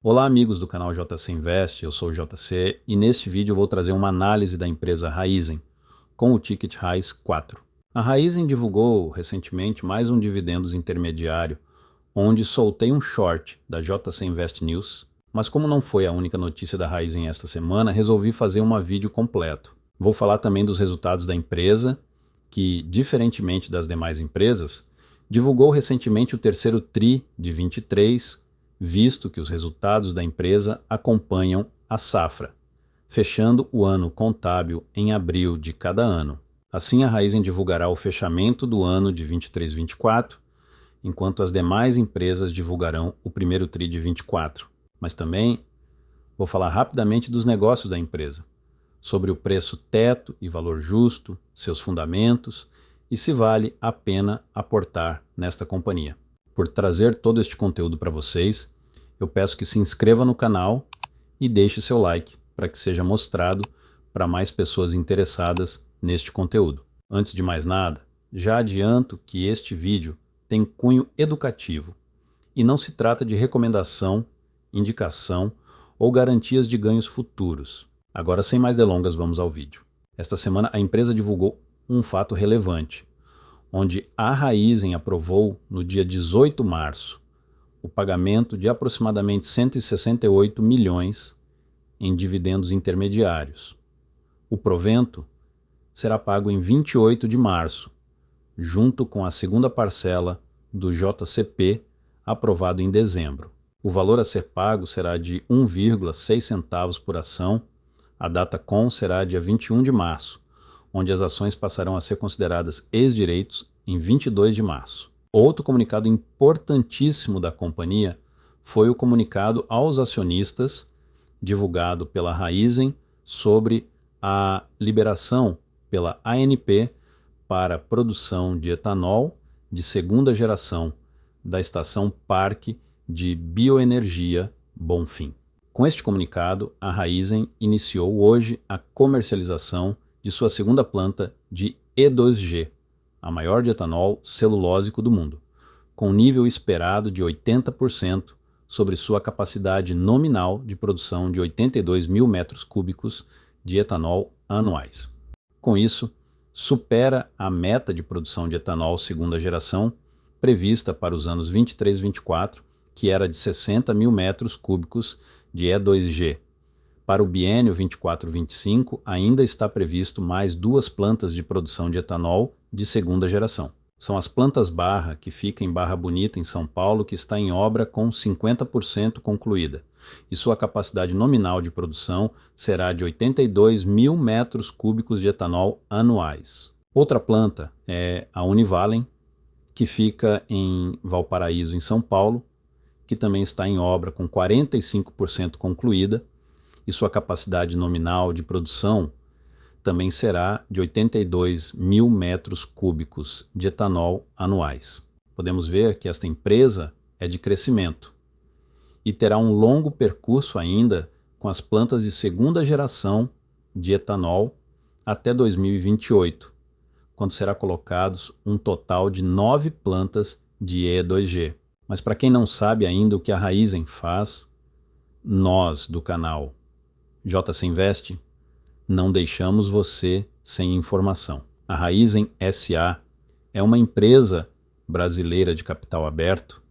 Olá amigos do canal JC Invest, eu sou o JC e neste vídeo eu vou trazer uma análise da empresa Raízen com o ticket RAIZ 4. A Raízen divulgou recentemente mais um dividendos intermediário, onde soltei um short da JC Invest News, mas como não foi a única notícia da Raízen esta semana, resolvi fazer um vídeo completo. Vou falar também dos resultados da empresa, que, diferentemente das demais empresas, divulgou recentemente o terceiro TRI de 23, visto que os resultados da empresa acompanham a safra, fechando o ano contábil em abril de cada ano. Assim, a Raízen divulgará o fechamento do ano de 23-24, enquanto as demais empresas divulgarão o primeiro TRI de 24. Mas também vou falar rapidamente dos negócios da empresa, sobre o preço teto e valor justo, seus fundamentos e se vale a pena aportar nesta companhia. Por trazer todo este conteúdo para vocês, eu peço que se inscreva no canal e deixe seu like para que seja mostrado para mais pessoas interessadas neste conteúdo. Antes de mais nada, já adianto que este vídeo tem cunho educativo e não se trata de recomendação, indicação ou garantias de ganhos futuros. Agora, sem mais delongas, vamos ao vídeo. Esta semana a empresa divulgou um fato relevante, onde a Raízen aprovou no dia 18 de março o pagamento de aproximadamente 168 milhões em dividendos intermediários. O provento será pago em 28 de março, junto com a segunda parcela do JCP aprovado em dezembro. O valor a ser pago será de 1,6 centavos por ação. A data com será dia 21 de março, onde as ações passarão a ser consideradas ex-direitos em 22 de março. Outro comunicado importantíssimo da companhia foi o comunicado aos acionistas, divulgado pela Raízen, sobre a liberação pela ANP para produção de etanol de segunda geração da estação Parque de Bioenergia Bonfim. Com este comunicado, a Raízen iniciou hoje a comercialização de sua segunda planta de E2G, a maior de etanol celulósico do mundo, com nível esperado de 80% sobre sua capacidade nominal de produção de 82 mil metros cúbicos de etanol anuais. Com isso, supera a meta de produção de etanol segunda geração prevista para os anos 23 e 24, que era de 60 mil metros cúbicos de E2G. Para o biênio 24-25, ainda está previsto mais 2 plantas de produção de etanol de segunda geração. São as plantas Barra, que fica em Barra Bonita, em São Paulo, que está em obra com 50% concluída, e sua capacidade nominal de produção será de 82 mil metros cúbicos de etanol anuais. Outra planta é a Univalem, que fica em Valparaíso, em São Paulo, que também está em obra com 45% concluída, e sua capacidade nominal de produção também será de 82 mil metros cúbicos de etanol anuais. Podemos ver que esta empresa é de crescimento e terá um longo percurso ainda com as plantas de segunda geração de etanol até 2028, quando será colocados um total de 9 plantas de E2G. Mas para quem não sabe ainda o que a Raízen faz, nós do canal JC Invest não deixamos você sem informação. A Raízen SA é uma empresa brasileira de capital aberto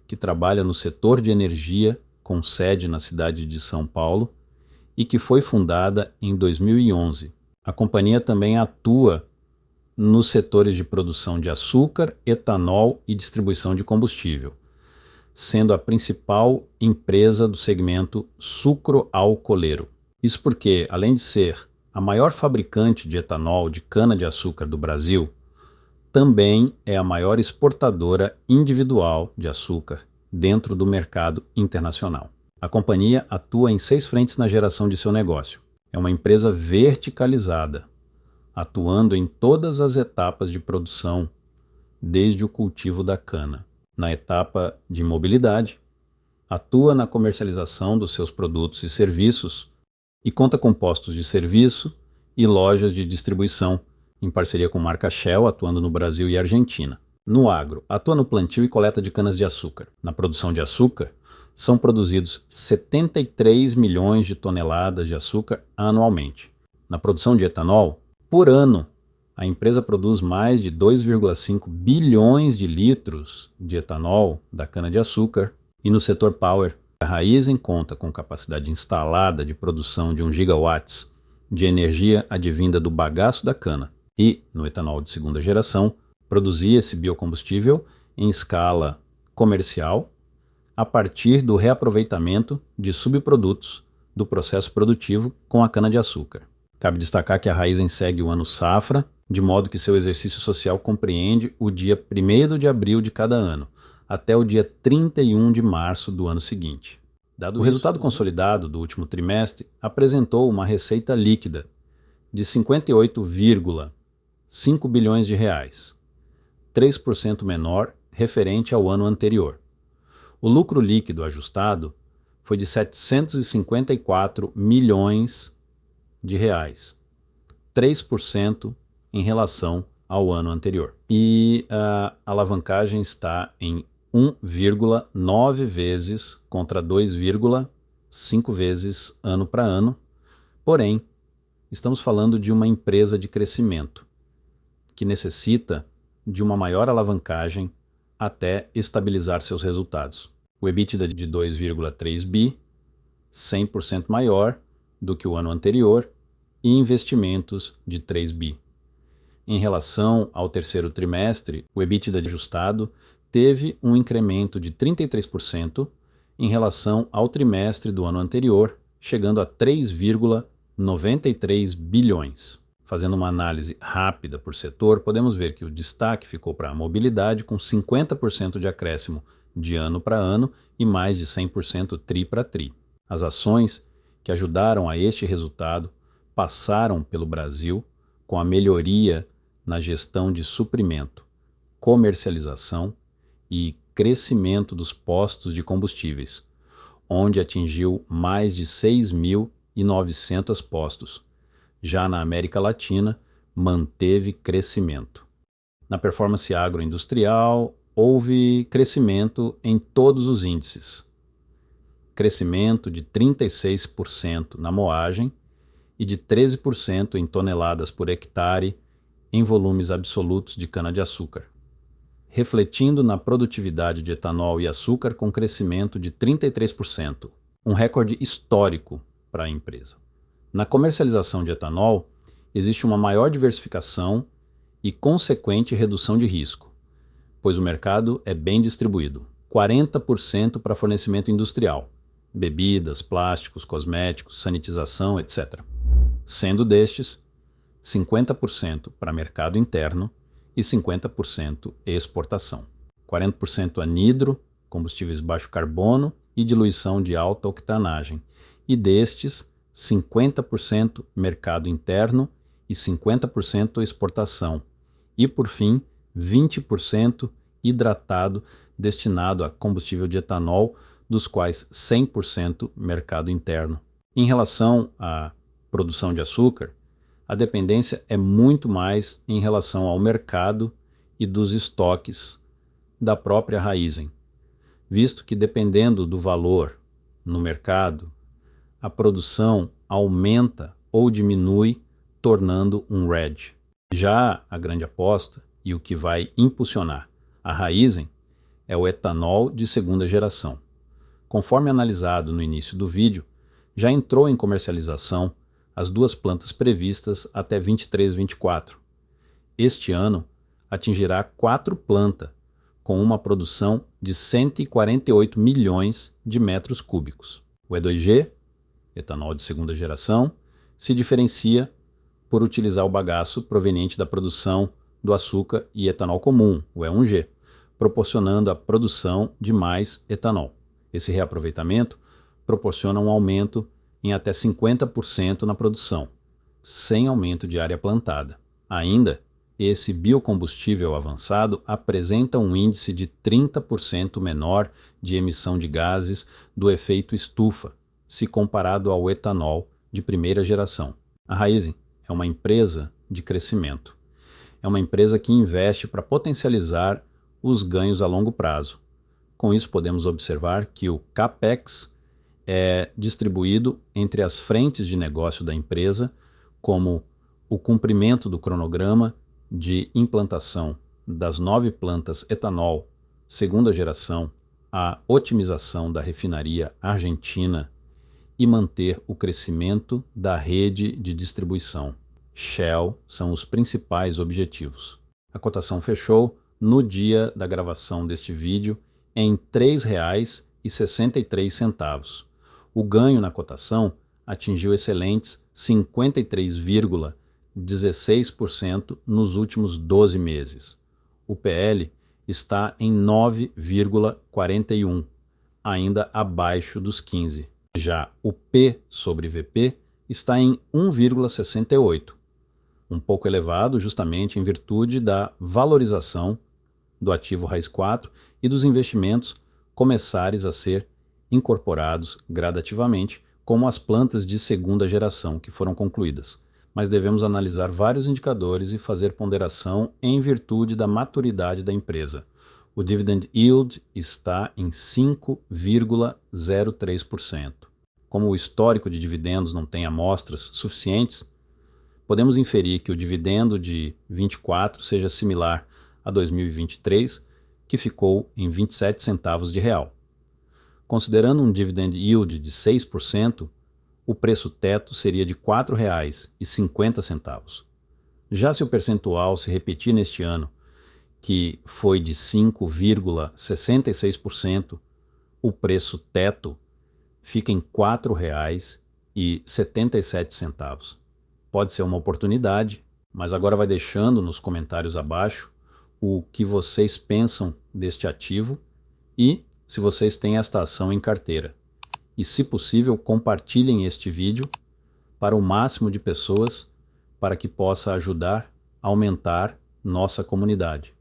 que trabalha no setor de energia com sede na cidade de São Paulo e que foi fundada em 2011. A companhia também atua nos setores de produção de açúcar, etanol e distribuição de combustível, sendo a principal empresa do segmento sucroalcooleiro. Isso porque, além de ser a maior fabricante de etanol de cana-de-açúcar do Brasil, também é a maior exportadora individual de açúcar dentro do mercado internacional. A companhia atua em 6 frentes na geração de seu negócio. É uma empresa verticalizada, atuando em todas as etapas de produção, desde o cultivo da cana. Na etapa de mobilidade, atua na comercialização dos seus produtos e serviços e conta com postos de serviço e lojas de distribuição, em parceria com a marca Shell, atuando no Brasil e Argentina. No agro, atua no plantio e coleta de canas-de-açúcar. Na produção de açúcar, são produzidos 73 milhões de toneladas de açúcar anualmente. Na produção de etanol, por ano, a empresa produz mais de 2,5 bilhões de litros de etanol da cana-de-açúcar. E no setor Power, a Raízen conta com capacidade instalada de produção de 1 gigawatts de energia advinda do bagaço da cana. E, no etanol de segunda geração, produzia esse biocombustível em escala comercial a partir do reaproveitamento de subprodutos do processo produtivo com a cana-de-açúcar. Cabe destacar que a Raízen segue o ano safra, de modo que seu exercício social compreende o dia 1º de abril de cada ano, até o dia 31 de março do ano seguinte. O resultado consolidado do último trimestre apresentou uma receita líquida de 58,5 bilhões de reais, 3% menor referente ao ano anterior. O lucro líquido ajustado foi de 754 milhões de reais, 3% em relação ao ano anterior. E a alavancagem está em 1,9 vezes contra 2,5 vezes ano para ano. Porém, estamos falando de uma empresa de crescimento que necessita de uma maior alavancagem até estabilizar seus resultados. O EBITDA de 2,3 bi, 100% maior do que o ano anterior, e investimentos de 3 bi. Em relação ao terceiro trimestre, o EBITDA ajustado teve um incremento de 33% em relação ao trimestre do ano anterior, chegando a 3,93 bilhões. Fazendo uma análise rápida por setor, podemos ver que o destaque ficou para a mobilidade, com 50% de acréscimo de ano para ano e mais de 100% tri para tri. As ações que ajudaram a este resultado passaram pelo Brasil com a melhoria na gestão de suprimento, comercialização e crescimento dos postos de combustíveis, onde atingiu mais de 6.900 postos. Já na América Latina, manteve crescimento. Na performance agroindustrial, houve crescimento em todos os índices. Crescimento de 36% na moagem e de 13% em toneladas por hectare em volumes absolutos de cana-de-açúcar, refletindo na produtividade de etanol e açúcar com crescimento de 33%, um recorde histórico para a empresa. Na comercialização de etanol, existe uma maior diversificação e consequente redução de risco, pois o mercado é bem distribuído. 40% para fornecimento industrial, bebidas, plásticos, cosméticos, sanitização, etc. Sendo destes, 50% para mercado interno e 50% exportação. 40% anidro, combustíveis baixo carbono e diluição de alta octanagem, e destes, 50% mercado interno e 50% exportação. E, por fim, 20% hidratado destinado a combustível de etanol, dos quais 100% mercado interno. Em relação à produção de açúcar, a dependência é muito mais em relação ao mercado e dos estoques da própria Raízen, visto que, dependendo do valor no mercado, a produção aumenta ou diminui, tornando um RED. Já a grande aposta e o que vai impulsionar a Raízen é o etanol de segunda geração. Conforme analisado no início do vídeo, já entrou em comercialização as duas plantas previstas até 23-24. Este ano atingirá 4 plantas, com uma produção de 148 milhões de metros cúbicos. O E2G, etanol de segunda geração, se diferencia por utilizar o bagaço proveniente da produção do açúcar e etanol comum, o E1G, proporcionando a produção de mais etanol. Esse reaproveitamento proporciona um aumento em até 50% na produção, sem aumento de área plantada. Ainda, esse biocombustível avançado apresenta um índice de 30% menor de emissão de gases do efeito estufa, se comparado ao etanol de primeira geração. A Raízen é uma empresa de crescimento. É uma empresa que investe para potencializar os ganhos a longo prazo, Com isso, podemos observar que o CAPEX é distribuído entre as frentes de negócio da empresa, como o cumprimento do cronograma de implantação das 9 plantas etanol segunda geração, a otimização da refinaria argentina e manter o crescimento da rede de distribuição. Shell são os principais objetivos. A cotação fechou no dia da gravação deste vídeo em R$ 3,63. O ganho na cotação atingiu excelentes 53,16% nos últimos 12 meses. O PL está em 9,41, ainda abaixo dos 15. Já o P sobre VP está em 1,68, um pouco elevado justamente em virtude da valorização do ativo Raiz 4 e dos investimentos começarem a ser incorporados gradativamente, como as plantas de segunda geração que foram concluídas. Mas devemos analisar vários indicadores e fazer ponderação em virtude da maturidade da empresa. O dividend yield está em 5,03%. Como o histórico de dividendos não tem amostras suficientes, podemos inferir que o dividendo de 24 seja similar a 2023, que ficou em 27 centavos de real. Considerando um dividend yield de 6%, o preço teto seria de R$ 4,50. Já se o percentual se repetir neste ano, que foi de 5,66%, o preço teto fica em R$ 4,77. Pode ser uma oportunidade, mas agora vai deixando nos comentários abaixo o que vocês pensam deste ativo e se vocês têm esta ação em carteira. E, se possível, compartilhem este vídeo para o máximo de pessoas para que possa ajudar a aumentar nossa comunidade.